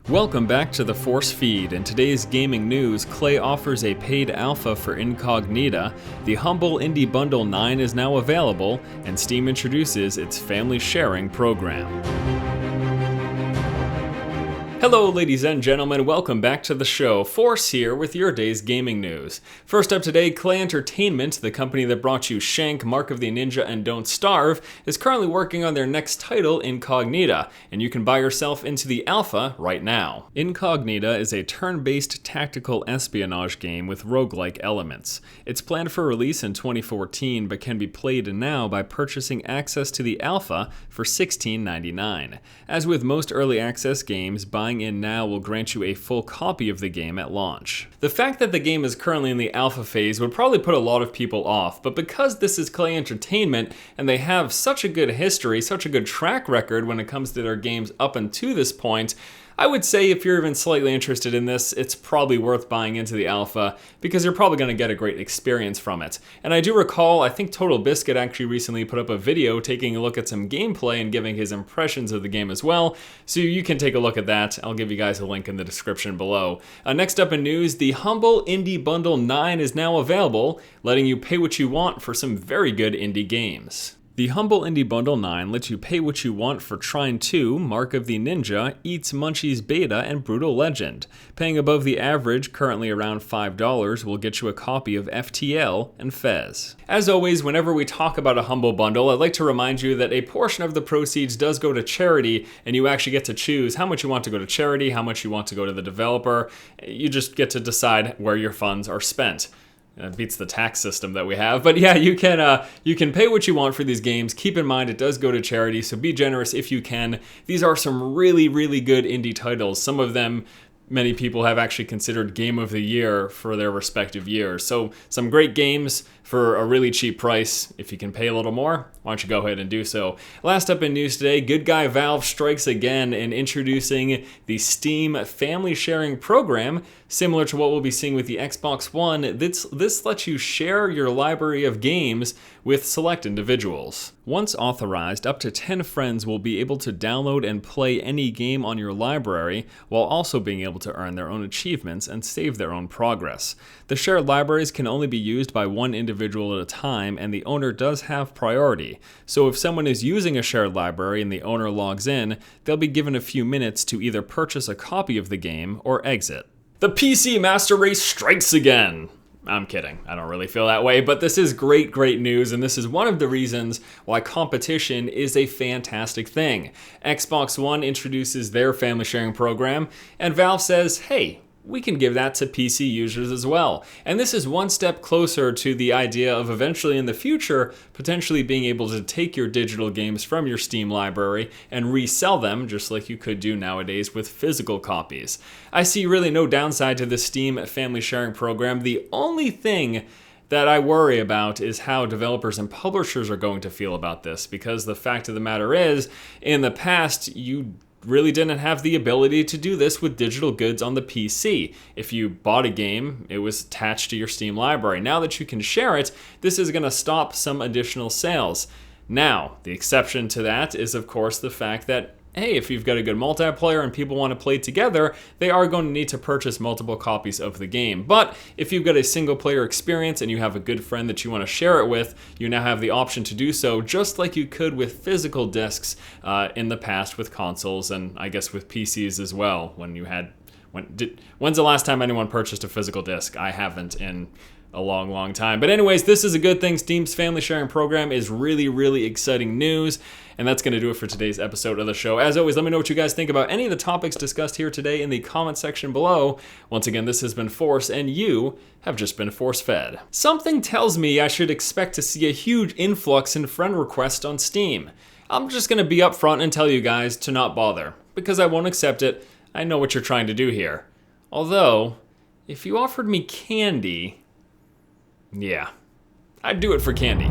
Welcome back to the Force Feed. In today's gaming news, Clay offers a paid alpha for Incognita, the Humble Indie Bundle 9 is now available, and Steam introduces its family sharing program. Hello ladies and gentlemen, welcome back to the show. Force here with your day's gaming news. First up today, Clay Entertainment, the company that brought you Shank, Mark of the Ninja, and Don't Starve, is currently working on their next title, Incognita, and you can buy yourself into the alpha right now. Incognita is a turn-based tactical espionage game with roguelike elements. It's planned for release in 2014, but can be played now by purchasing access to the alpha for $16.99. As with most early access games, buying in now will grant you a full copy of the game at launch. The fact that the game is currently in the alpha phase would probably put a lot of people off, but because this is Clay Entertainment and they have such a good history, such a good track record when it comes to their games up until this point, I would say if you're even slightly interested in this, it's probably worth buying into the alpha because you're probably going to get a great experience from it. And I do recall, I think Total Biscuit actually recently put up a video taking a look at some gameplay and giving his impressions of the game as well, so you can take a look at that. I'll give you guys a link in the description below. Next up in news, the Humble Indie Bundle 9 is now available, letting you pay what you want for some very good indie games. The Humble Indie Bundle 9 lets you pay what you want for Trine 2, Mark of the Ninja, Eats Munchies Beta, and Brutal Legend. Paying above the average, currently around $5, will get you a copy of FTL and Fez. As always, whenever we talk about a Humble Bundle, I'd like to remind you that a portion of the proceeds does go to charity, and you actually get to choose how much you want to go to charity, how much you want to go to the developer. You just get to decide where your funds are spent. It beats the tax system that we have. But yeah, you can pay what you want for these games. Keep in mind, it does go to charity, so be generous if you can. These are some really, really good indie titles. Some of them, many people have actually considered Game of the Year for their respective years. So some great games for a really cheap price. If you can pay a little more, why don't you go ahead and do so. Last up in news today, good guy Valve strikes again in introducing the Steam family sharing program, similar to what we'll be seeing with the Xbox One. This lets you share your library of games with select individuals. Once authorized, up to 10 friends will be able to download and play any game on your library, while also being able to earn their own achievements and save their own progress. The shared libraries can only be used by one individual at a time, and the owner does have priority. So if someone is using a shared library and the owner logs in, they'll be given a few minutes to either purchase a copy of the game or exit. The PC Master Race strikes again! I'm kidding. I don't really feel that way, but this is great news, and this is one of the reasons why competition is a fantastic thing. Xbox One introduces their family sharing program, and Valve says, hey, we can give that to PC users as well. And this is one step closer to the idea of eventually in the future potentially being able to take your digital games from your Steam library and resell them just like you could do nowadays with physical copies. I see really no downside to the Steam family sharing program. The only thing that I worry about is how developers and publishers are going to feel about this, because the fact of the matter is, in the past, you really didn't have the ability to do this with digital goods on the PC. If you bought a game, it was attached to your Steam library. Now that you can share it, this is going to stop some additional sales. Now, the exception to that is, of course, the fact that hey, if you've got a good multiplayer and people want to play together, they are going to need to purchase multiple copies of the game. But if you've got a single player experience and you have a good friend that you want to share it with, you now have the option to do so just like you could with physical discs in the past with consoles and I guess with PCs as well. When's the last time anyone purchased a physical disc? I haven't in a long time. But anyways, this is a good thing. Steam's family sharing program is really exciting news. And that's going to do it for today's episode of the show. As always, let me know what you guys think about any of the topics discussed here today in the comment section below. Once again, this has been Force, and you have just been force-fed. Something tells me I should expect to see a huge influx in friend requests on Steam. I'm just going to be upfront and tell you guys to not bother, because I won't accept it. I know what you're trying to do here. Although, if you offered me candy, yeah, I'd do it for candy.